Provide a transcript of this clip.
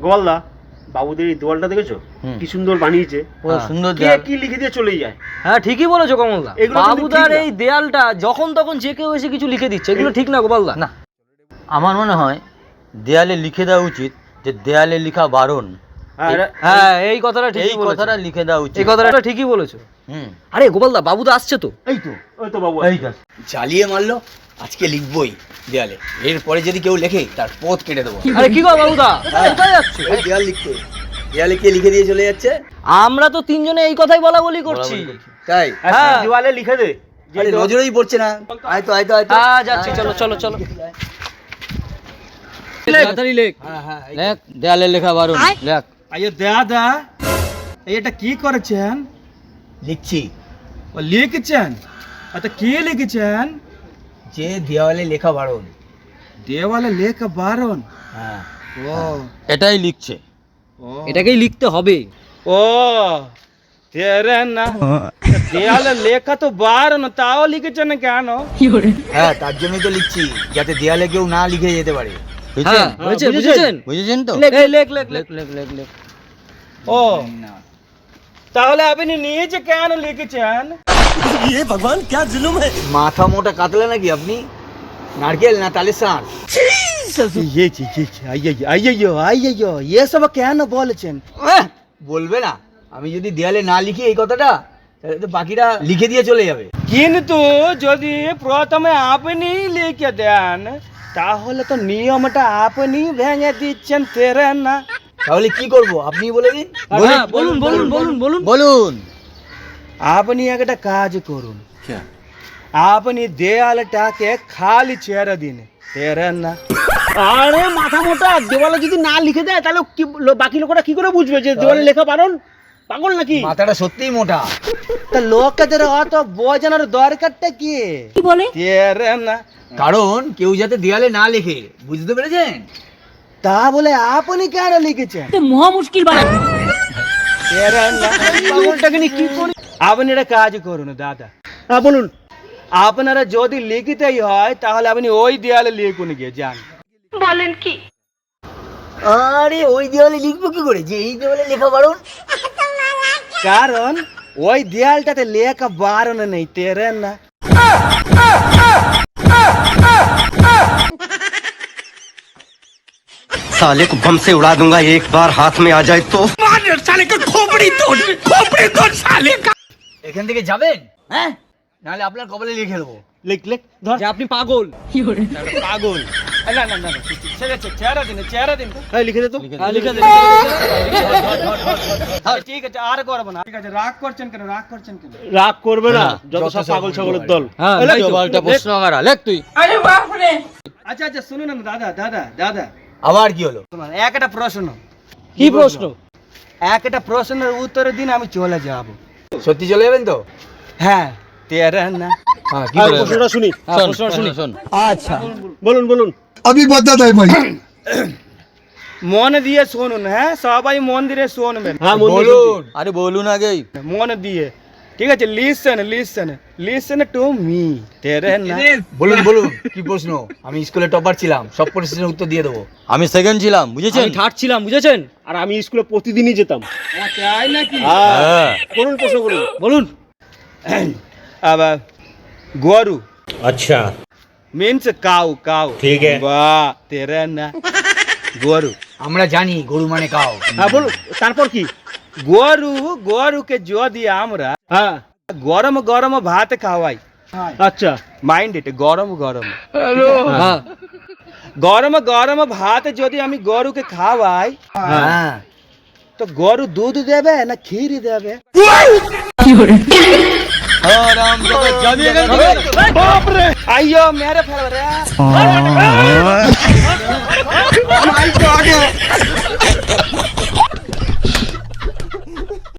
গোপালদা, বাবুদের এই দেওয়ালটা দেখেছো কি সুন্দর বানিয়েছে? সুন্দর কে কি লিখে দিয়ে চলে যায়। হ্যাঁ ঠিকই বলেছো কমলদা, এগুলো কিন্তু বাবুদার ঠিক না। এই দেয়ালটা যখন তখন যে কেউ এসে কিছু লিখে দিচ্ছে, এগুলো ঠিক না গোপালদা। না, আমার মনে হয় দেয়ালে লিখে দেওয়া উচিত যে দেয়ালে লেখা বারণ। হ্যাঁ এই কথাটা এই ঠিকই বলেছো, কথাটা লিখে দেওয়া উচিত। এই কথাটা ঠিকই বলেছো। আরে গোপালদা, বাবুদা আসছে তো। এই তো, ওই তো বাবু এই কাজ জ্বালিয়ে মারলো, আজকে লিখবই দেয়ালে, এরপরে যদি কেউ লেখে তার পথ কেটে দেবো। আরে কি গো বাবুদা, কোথায় যাচ্ছ? এই দেয়াল লিখতে, দেয়ালে কে লিখে দিয়ে চলে যাচ্ছে? আমরা তো তিনজনে এই কথাই বলা বলি করছি। তাই হ্যাঁ। দেওয়ালে লিখে দে। আরে নজরেই পড়ছে না। আয় তো আয় তো আয় তো। হ্যাঁ যাচ্ছি, চলো চলো চলো। তাড়াতাড়ি লেখ। হ্যাঁ লেখ, দেয়ালে লেখা বারণ লেখ। আইয়ো দাদা, এটা কি করেছেন? লিখছি ও লিখেছেন? আচ্ছা কি লিখেছেন? যে দেওয়ালে লেখা বারণ। দেওয়ালে লেখা বারণ। হ্যাঁ ও এটাই লিখছে। এটাকেই লিখতে হবে। ও তেরে না, দেওয়ালে লেখা তো বারণ, তাও লিখেছেন কেন? হ্যাঁ, তার জন্যই তো লিখছি, যাতে দেয়ালে কেউ না লিখে যেতে পারে। হ্যাঁ হয়েছে, বুঝেছেন? বুঝেছেন তো? লেখ লেখ লেখ লেখ। লেখ লেখ লেখ। ও তাহলে আপনি নিজে কেন লিখেছেন? মাথা মোটা কাতলে নাকি আপনি? নারকেল না তালে শাঁস? ये सब কেন বলেছেন? বলবে না, আমি যদি দেয়ালে না লিখি এই কথাটা, তাহলে তো বাকিরা লিখে দিয়ে চলে যাবে। কিন্তু যদি প্রথমে আপনি লিখে দেন, তাহলে তো নিয়মটা আপনি ভেঙে দিচ্ছেন, তেরে না। তাহলে কি করব আপনি বলে দিন। হ্যাঁ, বলুন বলুন বলুন বলুন। বলুন। আপনি একটা কাজ করুন, আপনি দেয়ালটাকে খালি ছেড়ে দিন, তেরে না। আরে মাথা মোটা, দেওয়ালে যদি না লিখে দেয় তাহলে কি বাকি লোকেরা কি করে বুঝবে যে দেওয়ালে লেখা বারণ? পাগল নাকি? মাথাটা সত্যিই মোটা। তা লোকেদের অত বোঝানোর দরকারটা কি? তেরে না। কারণ কেউ যাতে দেয়ালে না লেখে, বুঝতে পেরেছেন? তা বলে আপনি কেন লিখেছেন? মহা মুশকিল বাড়া। তেরে না। পাগলটাকে নিয়ে কি করি? আপনি একটা কাজ করুন দাদা, হ্যাঁ বলুন। আপনারা যদি লিখিতেই হয় তাহলে আপনি ওই দেয়ালে লিখুন গিয়ে যান। আরে ওই দেওয়ালে লিখবো কি করে যে এই দেওয়ালে লেখা বারণ? কারণ ওই দেয়ালটাতে লেখা বারণ নেই, তেরে না। साले को बम से उड़ा दूंगा एक बार हाथ में आ जाए तो। এখান থেকে যাবেন, হ্যাঁ, নাহলে আপনার কপালে লিখে দেবো। লিখ লিখ ধর। যে আপনি পাগল। পাগল। না না না, চেহারা দিন, চেহারা দিন। হ্যাঁ লিখে দে তো। হ্যাঁ, লিখে দে। ঠিক আছে, আর করবো না। ঠিক আছে, রাগ করছেন কেন? রাগ করছেন কেন? রাগ করবে না, যত সব পাগল ছাগলের দল। হ্যাঁ, এই তো বলটা প্রশ্ন করা, লেখ তুই। আচ্ছা আচ্ছা, শুনুন না দাদা, দাদা দাদা, আবার কি হলো? একটা প্রশ্ন। কি প্রশ্ন? একটা প্রশ্নের উত্তর দিন, আমি চলে যাব। সত্যি চলে যাবেন তো? হ্যাঁ, তেরে না। হ্যাঁ, কি আর করে? প্রশ্নটা শুনি। শোন, শোন, শোন। বলুন বলুন। মন দিয়ে শুনুন, হ্যাঁ, সবাই মন দিয়ে শুনবেন। হ্যাঁ মন দিয়ে বলুন। আরে বলুন আগেই। মন দিয়ে, ঠিক আছে? Listen listen listen to me, তেরে না। বলুন বলুন, কি প্রশ্ন? আমি স্কুলে টপার ছিলাম, সব প্রশ্নের উত্তর দিয়ে দেবো। আমি সেকেন্ড ছিলাম, বুঝেছেন? আমি থার্ড ছিলাম, বুঝেছেন? আর আমি স্কুলে প্রতিদিনই যেতাম। তাই নাকি? হ্যাঁ করুন, প্রশ্ন করুন। বলুন। আবার গরু अच्छा মিন্স কাউ, কাউ, ঠিক আছে। বাহ, তেরে না। গরু, আমরা জানি গরু মানে কাউ। হ্যাঁ বলুন, তারপর কি? গরুকে যদি আমরা হ্যাঁ গরম গরম ভাত খাওয়াই, আচ্ছা। মাইন্ড ইট, গরম গরম হ্যাঁ গরম গরম ভাত যদি আমি গরুকে খাওয়াই, হ্যাঁ, তো গরু দুধ দেবে না ক্ষীর দেবে? আইয়ো মেরে ফেলবে রে।